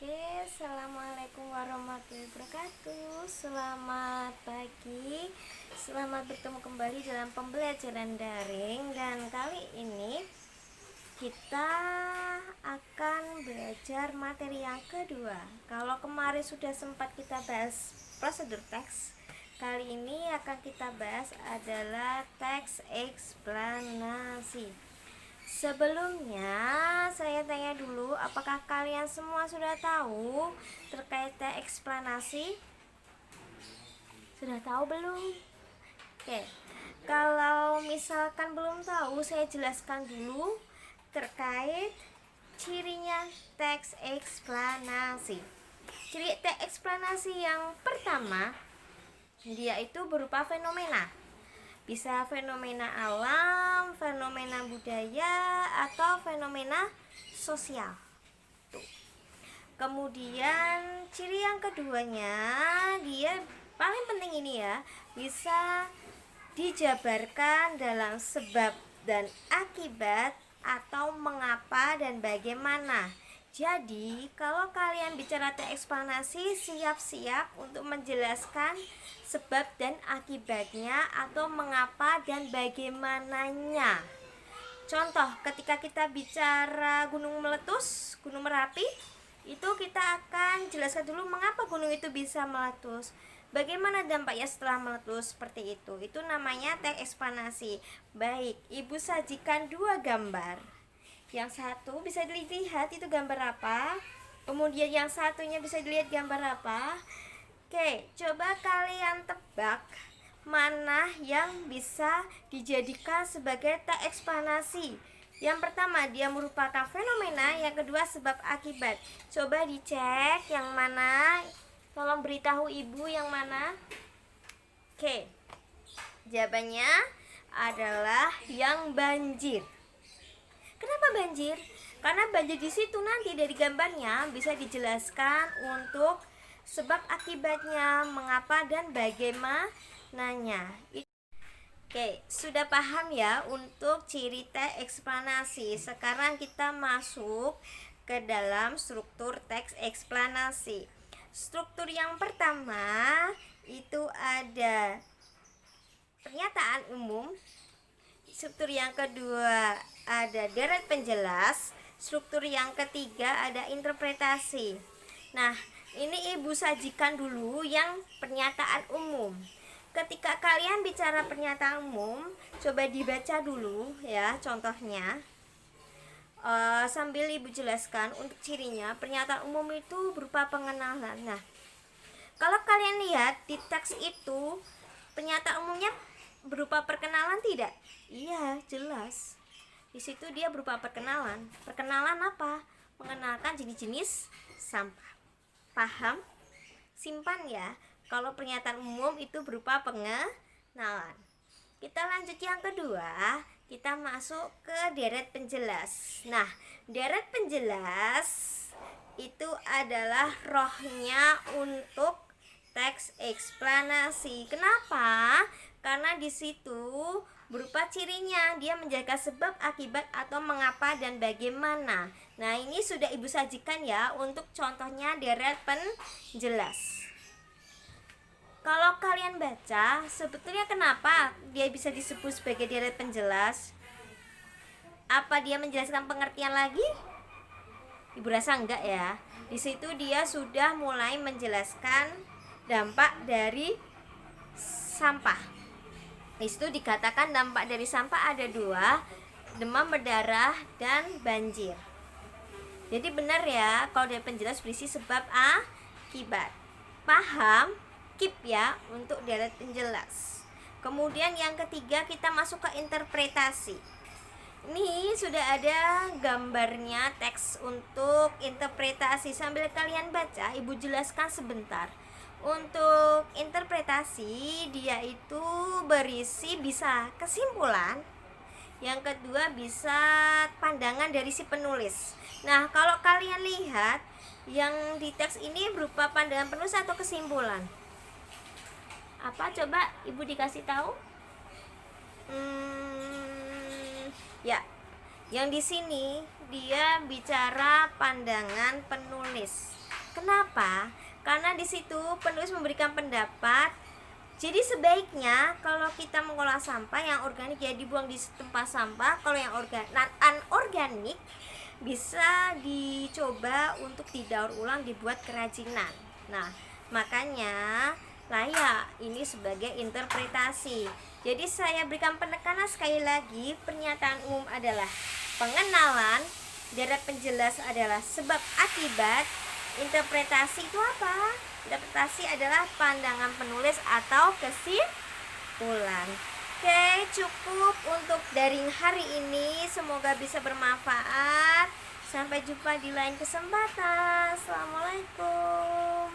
Oke, assalamualaikum warahmatullahi wabarakatuh. Selamat pagi, selamat bertemu kembali dalam pembelajaran daring. Dan kali ini kita akan belajar materi yang kedua. Kalau kemarin sudah sempat kita bahas prosedur teks, kali ini akan kita bahas adalah teks eksplanasi. Sebelumnya saya tanya dulu, apakah kalian semua sudah tahu terkait teks eksplanasi? Sudah tahu belum? Oke, kalau misalkan belum tahu, saya jelaskan dulu terkait cirinya teks eksplanasi. Ciri teks eksplanasi yang pertama, dia itu berupa fenomena. Bisa fenomena alam, fenomena budaya, atau fenomena sosial. Tuh. Kemudian ciri yang keduanya, dia paling penting ini ya, bisa dijabarkan dalam sebab dan akibat atau mengapa dan bagaimana. Jadi, kalau kalian bicara teks eksplanasi, siap-siap untuk menjelaskan sebab dan akibatnya atau mengapa dan bagaimananya. Contoh, ketika kita bicara gunung meletus, gunung Merapi, itu kita akan jelaskan dulu mengapa gunung itu bisa meletus. Bagaimana dampaknya setelah meletus, seperti itu. Itu namanya teks eksplanasi. Baik, Ibu sajikan dua gambar. Yang satu bisa dilihat itu gambar apa, kemudian yang satunya bisa dilihat gambar apa. Oke, coba kalian tebak mana yang bisa dijadikan sebagai teks eksplanasi. Yang pertama, dia merupakan fenomena, yang kedua sebab akibat. Coba dicek yang mana, tolong beritahu Ibu yang mana. Oke, jawabannya adalah yang banjir. Kenapa banjir? Karena banjir di situ nanti dari gambarnya bisa dijelaskan untuk sebab akibatnya, mengapa dan bagaimananya. Oke, sudah paham ya untuk ciri teks eksplanasi. Sekarang kita masuk ke dalam struktur teks eksplanasi. Struktur yang pertama itu ada pernyataan umum. Struktur yang kedua ada deret penjelas. Struktur yang ketiga ada interpretasi. Nah, ini Ibu sajikan dulu yang pernyataan umum. Ketika kalian bicara pernyataan umum, coba dibaca dulu ya contohnya. Sambil Ibu jelaskan untuk cirinya. Pernyataan umum itu berupa pengenalan. Nah, kalau kalian lihat di teks itu, pernyataan umumnya berupa perkenalan tidak? Iya, jelas. Di situ dia berupa perkenalan. Perkenalan apa? Mengenalkan jenis-jenis sampah. Paham? Simpan ya. Kalau pernyataan umum itu berupa pengenalan. Kita lanjut yang kedua, kita masuk ke deret penjelas. Nah, deret penjelas itu adalah rohnya untuk teks eksplanasi. Kenapa? Karena di situ berupa cirinya, dia menjaga sebab, akibat, atau mengapa dan bagaimana. Nah, ini sudah Ibu sajikan ya untuk contohnya deret penjelas. Kalau kalian baca, sebetulnya kenapa dia bisa disebut sebagai deret penjelas? Apa dia menjelaskan pengertian lagi? Ibu rasa enggak ya. Di situ dia sudah mulai menjelaskan dampak dari sampah. Di situ dikatakan dampak dari sampah ada dua, demam berdarah dan banjir. Jadi benar ya, kalau dia penjelas berisi sebab, akibat. Paham? Keep ya untuk deret penjelas. Kemudian yang ketiga kita masuk ke interpretasi. Ini sudah ada gambarnya teks untuk interpretasi. Sambil kalian baca, Ibu jelaskan sebentar. Untuk interpretasi, dia itu berisi bisa kesimpulan, yang kedua bisa pandangan dari si penulis. Nah, kalau kalian lihat yang di teks ini berupa pandangan penulis atau kesimpulan? Apa coba Ibu dikasih tahu? Ya, yang di sini dia bicara pandangan penulis. Kenapa? Karena di situ penulis memberikan pendapat. Jadi sebaiknya kalau kita mengolah sampah yang organik ya dibuang di tempat sampah. Kalau yang anorganik bisa dicoba untuk didaur ulang, dibuat kerajinan. Nah, makanya layak ini sebagai interpretasi. Jadi saya berikan penekanan sekali lagi, pernyataan umum adalah pengenalan, deret penjelas adalah sebab akibat. Interpretasi itu apa? Interpretasi adalah pandangan penulis atau kesimpulan. Oke, cukup untuk daring hari ini. Semoga bisa bermanfaat. Sampai jumpa di lain kesempatan. Assalamualaikum.